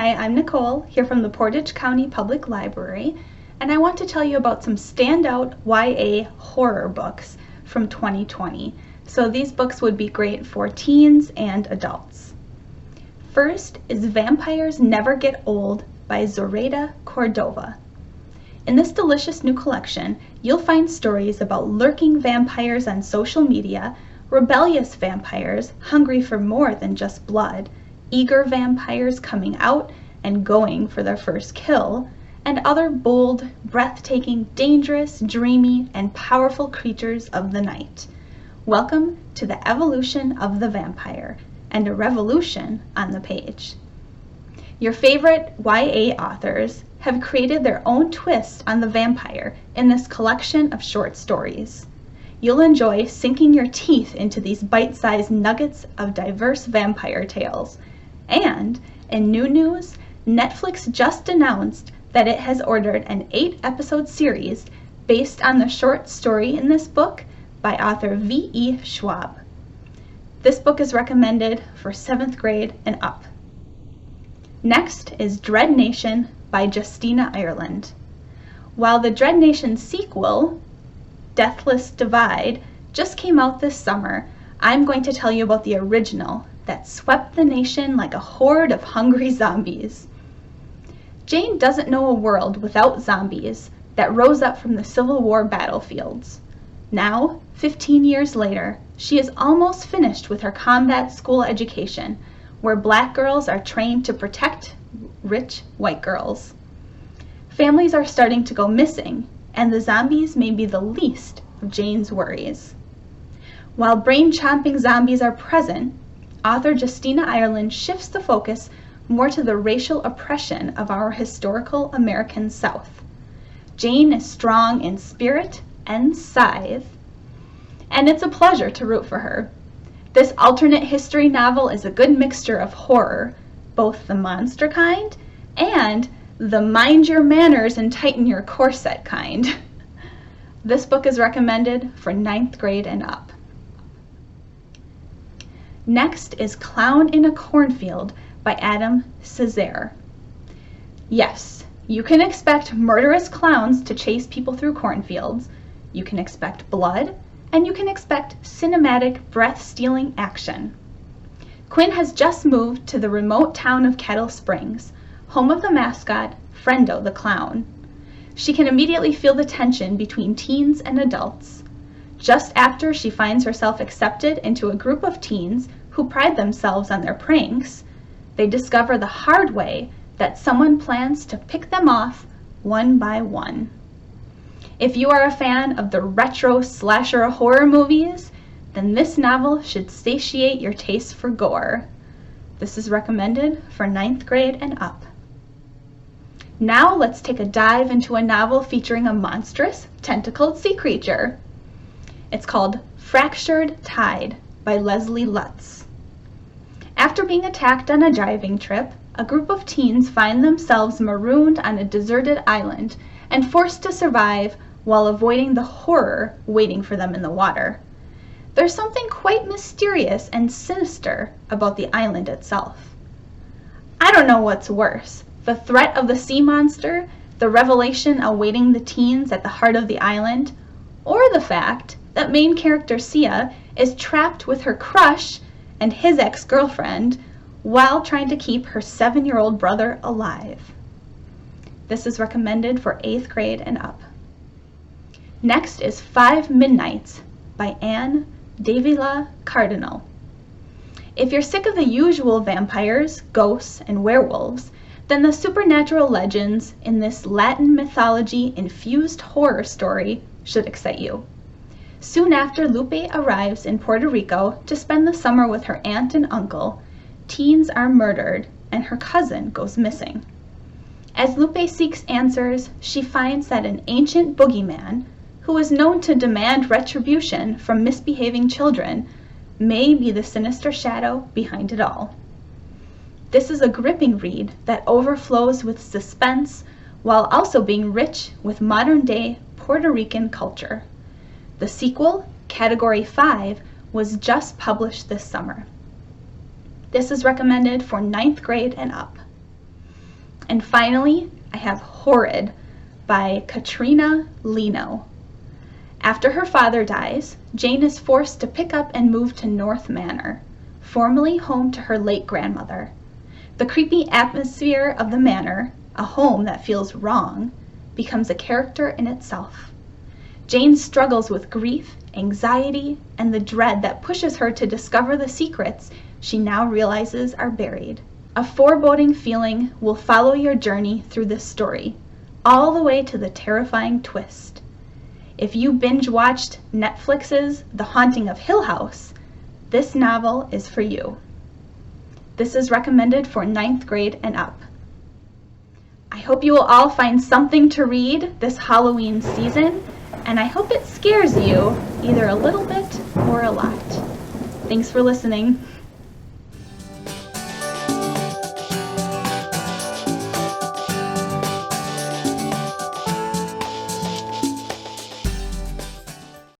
Hi, I'm Nicole, here from the Portage County Public Library, and I want to tell you about some standout YA horror books from 2020. So these books would be great for teens and adults. First is Vampires Never Get Old by Zoraida Córdova. In this delicious new collection, you'll find stories about lurking vampires on social media, rebellious vampires hungry for more than just blood, eager vampires coming out and going for their first kill, and other bold, breathtaking, dangerous, dreamy, and powerful creatures of the night. Welcome to the evolution of the vampire, and a revolution on the page. Your favorite YA authors have created their own twist on the vampire in this collection of short stories. You'll enjoy sinking your teeth into these bite-sized nuggets of diverse vampire tales. And in new news, Netflix just announced that it has ordered an 8-episode series based on the short story in this book by author V.E. Schwab. This book is recommended for 7th grade and up. Next is Dread Nation by Justina, Ireland. While the Dread Nation sequel, Deathless Divide, just came out this summer, I'm going to tell you about the original that swept the nation like a horde of hungry zombies. Jane doesn't know a world without zombies that rose up from the Civil War battlefields. Now, 15 years later, she is almost finished with her combat school education, where black girls are trained to protect rich white girls. Families are starting to go missing, and the zombies may be the least of Jane's worries. While brain-chomping zombies are present, author Justina Ireland shifts the focus more to the racial oppression of our historical American South. Jane is strong in spirit and scythe, and it's a pleasure to root for her. This alternate history novel is a good mixture of horror, both the monster kind and the mind your manners and tighten your corset kind. This book is recommended for 9th grade and up. Next is Clown in a Cornfield by Adam Cesare. Yes, you can expect murderous clowns to chase people through cornfields, you can expect blood, and you can expect cinematic, breath-stealing action. Quinn has just moved to the remote town of Kettle Springs, home of the mascot, Friendo the Clown. She can immediately feel the tension between teens and adults. Just after she finds herself accepted into a group of teens who pride themselves on their pranks, they discover the hard way that someone plans to pick them off one by one. If you are a fan of the retro slasher horror movies, then this novel should satiate your taste for gore. This is recommended for 9th grade and up. Now let's take a dive into a novel featuring a monstrous, tentacled sea creature. It's called Fractured Tide by Leslie Lutz. After being attacked on a diving trip, a group of teens find themselves marooned on a deserted island and forced to survive while avoiding the horror waiting for them in the water. There's something quite mysterious and sinister about the island itself. I don't know what's worse, the threat of the sea monster, the revelation awaiting the teens at the heart of the island, or the fact that main character Sia is trapped with her crush and his ex-girlfriend while trying to keep her 7-year-old brother alive. This is recommended for 8th grade and up. Next is 5 Midnights by Dávila Cardinal. If you're sick of the usual vampires, ghosts, and werewolves, then the supernatural legends in this Latin mythology-infused horror story should excite you. Soon after Lupe arrives in Puerto Rico to spend the summer with her aunt and uncle, teens are murdered and her cousin goes missing. As Lupe seeks answers, she finds that an ancient boogeyman, who is known to demand retribution from misbehaving children, may be the sinister shadow behind it all. This is a gripping read that overflows with suspense while also being rich with modern-day Puerto Rican culture. The sequel, Category 5, was just published this summer. This is recommended for 9th grade and up. And finally, I have Horrid by Katrina Leno. After her father dies, Jane is forced to pick up and move to North Manor, formerly home to her late grandmother. The creepy atmosphere of the manor, a home that feels wrong, becomes a character in itself. Jane struggles with grief, anxiety, and the dread that pushes her to discover the secrets she now realizes are buried. A foreboding feeling will follow your journey through this story, all the way to the terrifying twist. If you binge-watched Netflix's The Haunting of Hill House, this novel is for you. This is recommended for 9th grade and up. I hope you will all find something to read this Halloween season, and I hope it scares you either a little bit or a lot. Thanks for listening.